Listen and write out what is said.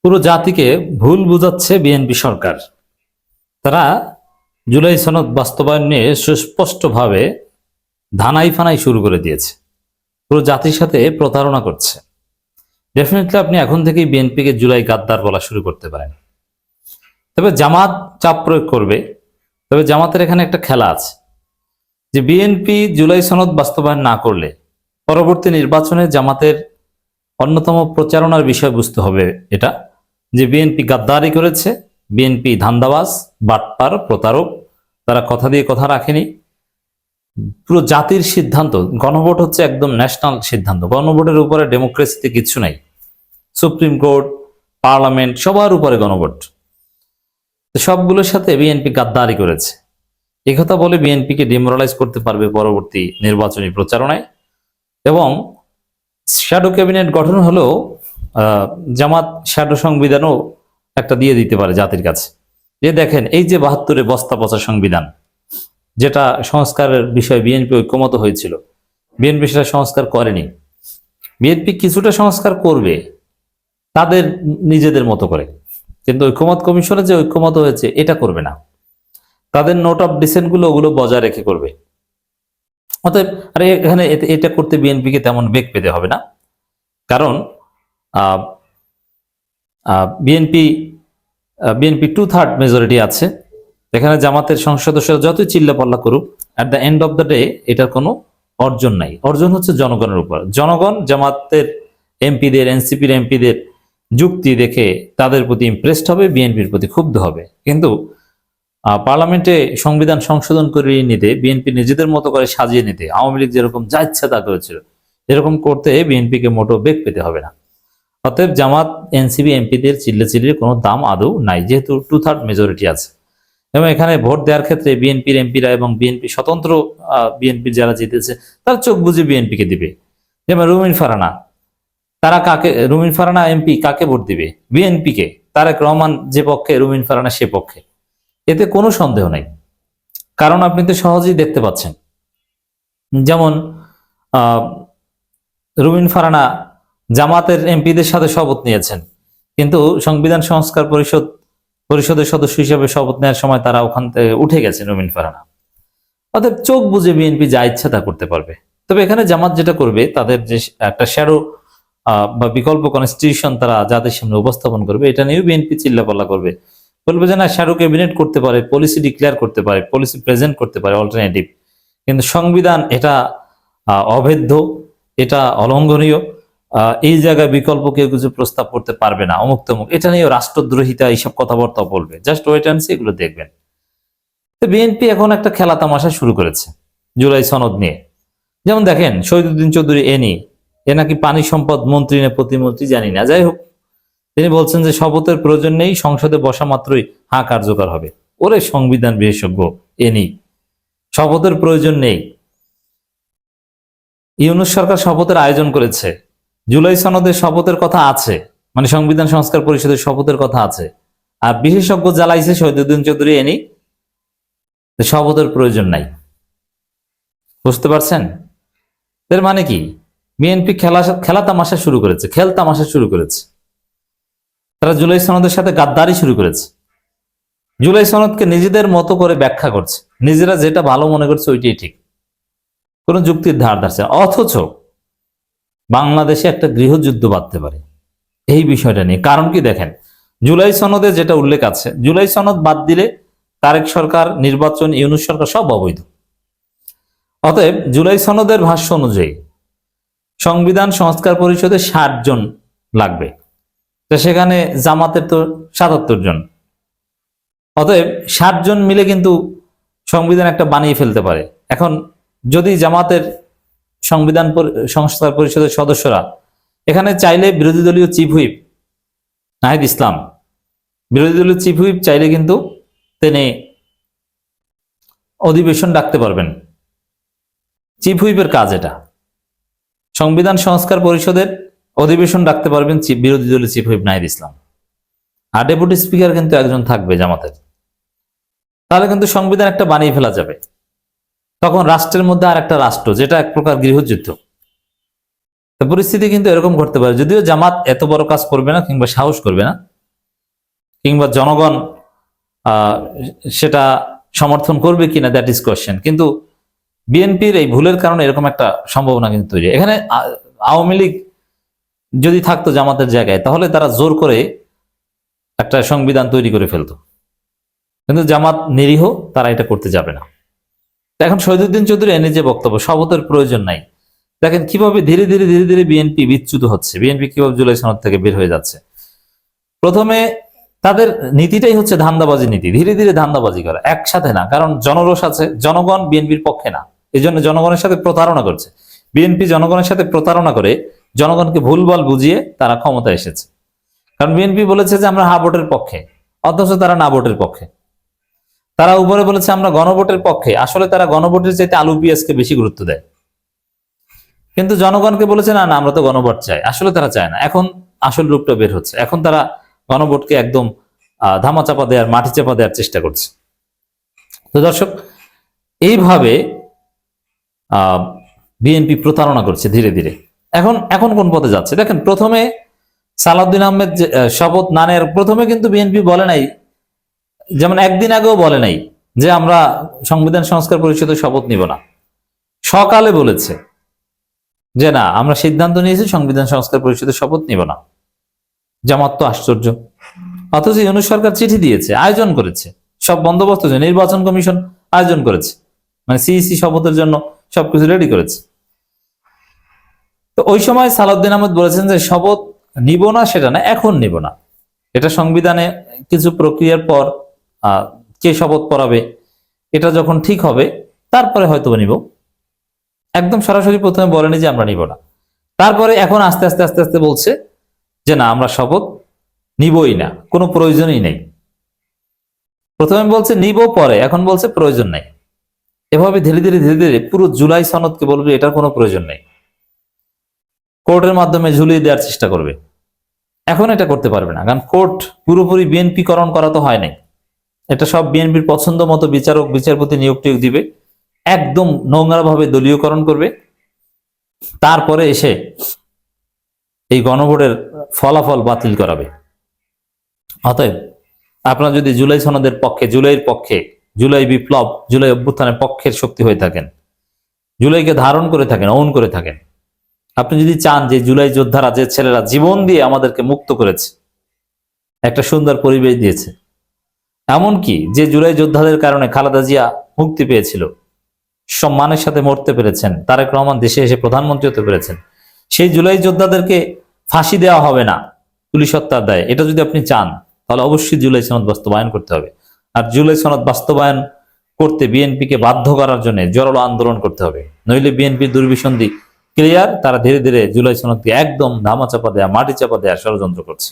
পুরো জাতিকে ভুল বুঝাচ্ছে বিএনপি সরকার। তারা জুলাই সনদ বাস্তবায়ন নিয়ে সুস্পষ্টভাবে ধানাই ফানাই শুরু করে দিয়েছে, পুরো জাতির সাথে প্রতারণা করছে। ডেফিনেটলি আপনি এখন থেকেই বিএনপিকে জুলাই গাদ্দার বলা শুরু করতে পারেন। তবে জামাত চাপ প্রয়োগ করবে, তবে জামাতের এখানে একটা খেলা আছে যে বিএনপি জুলাই সনদ বাস্তবায়ন না করলে পরবর্তী নির্বাচনে জামাতের অন্যতম প্রচারণার বিষয়বস্তু হবে এটা, যে বিএনপি গাদ্দারি করেছে, বিএনপি ধান্দাবাজ, বাটপার, প্রতারক, তারা কথা দিয়ে কথা রাখেনি। পুরো জাতির সিদ্ধান্ত, গণভোট হচ্ছে একদম ন্যাশনাল সিদ্ধান্ত, গণভোটের উপরে ডেমোক্রেসিতে কিছু নাই। সুপ্রিম কোর্ট, পার্লামেন্ট, সবার উপরে গণভোট। সবগুলোর সাথে বিএনপি গাদ্দারি করেছে। একথা বলে বিএনপিকে ডিমোরালাইজ করতে পারবে পরবর্তী নির্বাচনী প্রচারণায়। এবং শ্যাডো ক্যাবিনেট গঠন হলেও জামাত শ্যাডো সংবিধানও একটা দিয়ে দিতে পারে জাতির কাছে, যে দেখেন এই যে ৭২-এ বস্তা পচা সংবিধান, যেটা সংস্কারের বিষয়ে বিএনপি ঐক্যমত হয়েছিল, বিএনপি সেটা সংস্কার করেনি। বিএনপি কিছুটা সংস্কার করবে তাদের নিজেদের মতো করে, কিন্তু ঐক্যমত কমিশনে যে ঐক্যমত হয়েছে এটা করবে না। তাদের নোট অফ ডিসেন্ট গুলো ওগুলো বজায় রেখে করবে। অতএব আরে এখানে এটা করতে বিএনপিকে তেমন বেগ পেতে হবে না, কারণ বিএনপি 2/3 মেজরিটি আছে। এখানে জামাতের সংসদ সদস্যরা যতই চিল্লাপাল্লা করুক, at the end of the day এটার কোনো অর্জন নাই। অর্জন হচ্ছে জনগণের উপর। জনগণ জামাতের এমপিদের, এনসিপির এমপিদের যুক্তি দেখে তাদের প্রতি ইমপ্রেসড হবে, বিএনপির প্রতি ক্ষুব্ধ হবে। কিন্তু পার্লামেন্টে সংবিধান সংশোধন করে নিতে, বিএনপি নিজেদের মতো করে সাজিয়ে নিতে, আওয়ামী লীগ যেরকম যা ইচ্ছা তা করেছিল, এরকম করতে বিএনপিকে মোটো বেগ পেতে হবে না। অতএব জামাত, এনসিপি এমপিদের চিল্লাচিল্লির কোনো দাম আদৌ নাই, যেহেতু 2/3 মেজরিটি আছে। এবং এখানে ভোট দেওয়ার ক্ষেত্রে বিএনপির এমপিরা এবং বিএনপি স্বতন্ত্র বিএনপির যারা জিতেছে তারা চোখ বুঝে বিএনপিকে দিবে। যেমন রুমিন ফারহানা, তারা কাকে, রুমিন ফারহানা এমপি কাকে ভোট দিবে? বিএনপিকে। তারেক রহমান যে পক্ষে, রুমিন ফারহানা সে পক্ষে, এতে কোনো সন্দেহ নাই। কারণ আপনি তো সহজেই দেখতে পাচ্ছেন, যেমন রুমিন ফারহানা জামাতের এমপিদের সাথে শপথ নিয়েছেন, কিন্তু সংবিধান সংস্কার পরিষদের সদস্য হিসেবে শপথ নেওয়ার সময় তারা ওখান থেকে উঠে গেছেন রুমিন ফারহানা। অর্থাৎ চোখ বুঝে বিএনপি যা ইচ্ছা তা করতে পারবে। তবে এখানে জামাত যেটা করবে, তাদের যে একটা শ্যাডো বা বিকল্প কনস্টিটিউশন তারা জাতির সামনে উপস্থাপন করবে, এটা নিয়েও বিএনপি চিল্লাপাল্লা করবে, বলবে যে না, শ্যাডো ক্যাবিনেট করতে পারে, পলিসি ডিক্লেয়ার করতে পারে, পলিসি প্রেজেন্ট করতে পারে অল্টারনেটিভ, কিন্তু সংবিধান এটা অভেদ্য, এটা অলঙ্ঘনীয়, এই জায়গায় বিকল্প কেউ কিছু প্রস্তাব করতে পারবে না, অমুক তমুক, এটা নিয়ে রাষ্ট্রদ্রোহিতা এইসব কথাবার্তা বলবে। জাস্ট ওয়েট অ্যান্ড সি, এগুলো দেখবেন। তো বিএনপি এখন একটা খেলা তামাশা শুরু করেছে জুলাই সনদ নিয়ে। যেমন দেখেন, শহীদুদ্দিন চৌধুরী এ নাকি পানি সম্পদ মন্ত্রী না প্রতিমন্ত্রী জানি না, যাই হোক, তিনি বলছেন যে শপথের প্রয়োজন নেই, সংসদে বসা মাত্রই কার্যকর হবে। ওরে সংবিধান বিশেষজ্ঞ, শপথের প্রয়োজন নেই। ইউনূস সরকার শপথের আয়োজন করেছে, জুলাই সনদের শপথের কথা আছে, মানে সংবিধান সংস্কার পরিষদের শপথের কথা আছে, আর বিশেষজ্ঞ জ্বালাইছে শহীদুদ্দিন চৌধুরী শপথের প্রয়োজন নাই। বুঝতে পারছেন এর মানে কি? বিএনপি খেলা তামাশা শুরু করেছে, খেল তামাশা শুরু করেছে। তারা জুলাই সনদের সাথে গাদ্দারি শুরু করেছে। জুলাই সনদকে নিজেদের মতো করে ব্যাখ্যা করছে, নিজেরা যেটা ভালো মনে করছে ওইটাই ঠিক, কোনো যুক্তির ধার ধারছে। অথচ বাংলাদেশে একটা গৃহযুদ্ধ বাঁধতে পারে এই বিষয়টা নিয়ে। কারণ কি দেখেন, জুলাই সনদে যেটা উল্লেখ আছে, জুলাই সনদ বাদ দিলে তারেক সরকার, নির্বাচন, ইউনূস সরকার সব অবৈধ। অতএব জুলাই সনদের ভাষ্য অনুযায়ী সংবিধান সংস্কার পরিষদে ৬০ জন লাগবে, তো সেখানে জামাতের তো ৭৭ জন। অতএব ৬০ জন মিলে কিন্তু সংবিধান একটা বানিয়ে ফেলতে পারে। এখন যদি জামাতের সংবিধান সংস্কার পরিষদের সদস্যরা এখানে চাইলে, বিরোধী দলীয় চিফ হুইপ নাহিদ ইসলাম, বিরোধী দলীয় চিফ হুইপ চাইলে কিন্তু তিনি অধিবেশন ডাকতে পারবেন। চিফ হুইপের কাজ এটা, সংবিধান সংস্কার পরিষদের অধিবেশন ডাকতে পারবেন বিরোধী দলীয় চিফ হুইপ নাহিদ ইসলাম। আর ডেপুটি স্পিকার কিন্তু একজন থাকবে জামাতের। তাহলে কিন্তু সংবিধান একটা বানিয়ে ফেলা যাবে। তখন রাষ্ট্রের মধ্যে আর একটা রাষ্ট্র, যেটা এক প্রকার গৃহযুদ্ধ। পরিস্থিতি কিন্তু এরকম ঘটতে পারে, যদিও জামাত এত বড় কাজ করবে না কিংবা সাহস করবে না। কিংবা জনগণ আহ, সেটা সমর্থন করবে কিনা, দ্যাট ইজ কোয়েশ্চেন। কিন্তু বিএনপির এই ভুলের কারণে এরকম একটা সম্ভাবনা কিন্তু তৈরি হয়। এখানে আওয়ামী লীগ যদি থাকতো জামাতের জায়গায়, তাহলে তারা জোর করে একটা সংবিধান তৈরি করে ফেলতো, কিন্তু জামাত নিরীহ, তারা এটা করতে যাবে না। এখন শহীদুদ্দিন চৌধুরী এনে যে বক্তব্য, শপথের প্রয়োজন নাই, দেখেন কিভাবে ধীরে ধীরে ধীরে ধীরে বিএনপি বিচ্যুত হচ্ছে, বিএনপি কিভাবে জুলাই সনদ থেকে বের হয়ে যাচ্ছে। প্রথমে তাদের নীতিটাই হচ্ছে ধান্দাবাজি নীতি, ধীরে ধীরে ধান্দাবাজি করা, একসাথে না। কারণ জনরোষ আছে, জনগণ বিএনপির পক্ষে না, এই জন্য জনগণের সাথে প্রতারণা করছে। বিএনপি জনগণের সাথে প্রতারণা করে জনগণকে ভুলভাল বুঝিয়ে তারা ক্ষমতায় এসেছে। কারণ বিএনপি বলেছে যে আমরা হা ভোটের পক্ষে, অথচ তারা না ভোটের পক্ষে। তারা উপরে বলেছে আমরা গণভোটের পক্ষে, আসলে তারা গণভোটের চাইতে আলু পেঁয়াজকে বেশি গুরুত্ব দেয়। কিন্তু জনগণকে বলেছে না না আমরা তো গণভোট চাই, আসলে তারা চায় না। এখন আসল রূপটা বের হচ্ছে, এখন তারা গণভোটকে একদম ধামাচাপা দেওয়ার, মাটি চাপা দেওয়ার চেষ্টা করছে। তো দর্শক, এইভাবে বিএনপি প্রতারণা করছে ধীরে ধীরে। এখন এখন কোন পথে যাচ্ছে দেখেন। প্রথমে সালাউদ্দিন আহমেদ শপথ না নেয়ার প্রথমে কিন্তু বিএনপি বলে নাই, যেমন একদিন আগেও বলে নাই যে আমরা সংবিধান সংস্কার পরিষদের শপথ নিব না। সকালে বলেছে যে না আমরা সিদ্ধান্ত নিয়েছি সংবিধান সংস্কার পরিষদের শপথ নিব না। জামাত তো আশ্চর্য। অথচ ইউনূস সরকার চিঠি দিয়েছে, আয়োজন করেছে, সব বন্দোবস্ত, নির্বাচন কমিশন আয়োজন করেছে, মানে সিইসি শপথের জন্য সবকিছু রেডি করেছে। তো ওই সময় সালাউদ্দিন আহমেদ বলেছেন যে শপথ নিব না, সেটা না, এখন নিব না, এটা সংবিধানে কিছু প্রক্রিয়ার পর কে শপথ পড়াবে এটা যখন ঠিক হবে তারপরে হয়তো নিব। একদম সরাসরি প্রথমে বলেনি যে আমরা নিব না। তারপরে এখন আস্তে আস্তে আস্তে আস্তে বলছে যে না আমরা শপথ নিবই না, কোনো প্রয়োজনই নেই। প্রথমে বলছে নিব, পরে এখন বলছে প্রয়োজন নেই। এভাবে ধীরে ধীরে ধীরে ধীরে পুরো জুলাই সনদকে বলবে এটার কোনো প্রয়োজন নেই, কোর্টের মাধ্যমে ঝুলিয়ে দেওয়ার চেষ্টা করবে। এখন এটা করতে পারবে না, কারণ কোর্ট পুরোপুরি বিএনপিকরণ করা তো হয় নাই। এটা সব বিএনপির পছন্দ মতো বিচারক বিচারপতি নিয়োগ টিয়োগ দিবে, একদম নোংরা ভাবে দলীয়করণ করবে, তারপরে এসে এই গণভোটের ফলাফল বাতিল করাবে। অতএব আপনারা যদি জুলাই সনদের পক্ষে, জুলাইয়ের পক্ষে, জুলাই বিপ্লব, জুলাই অভ্যুত্থানের পক্ষের শক্তি হয়ে থাকেন, জুলাইকে ধারণ করে থাকেন, ওন করে থাকেন, আপনি যদি চান যে জুলাই যোদ্ধারা, যে ছেলেরা জীবন দিয়ে আমাদেরকে মুক্ত করেছে, একটা সুন্দর পরিবেশ দিয়েছে, এমনকি যে জুলাই যোদ্ধাদের কারণে খালেদা জিয়া মুক্তি পেয়েছিল, সম্মানের সাথে মরতে পেরেছেন, তারেক রহমান দেশে এসে প্রধানমন্ত্রী হতে পেরেছেন, সেই জুলাই যোদ্ধাদেরকে ফাঁসি দেওয়া হবে না পুলিশ হত্যার দায়ে, এটা যদি আপনি চান তাহলে অবশ্যই জুলাই সনদ বাস্তবায়ন করতে হবে। আর জুলাই সনদ বাস্তবায়ন করতে বিএনপিকে বাধ্য করার জন্য জোরালো আন্দোলন করতে হবে, নইলে বিএনপির দুর্বিসন্ধি ক্লিয়ার, তারা ধীরে ধীরে জুলাই সনদকে একদম ধামাচাপা দেয়া, মাটি চাপা দেয়া ষড়যন্ত্র করছে।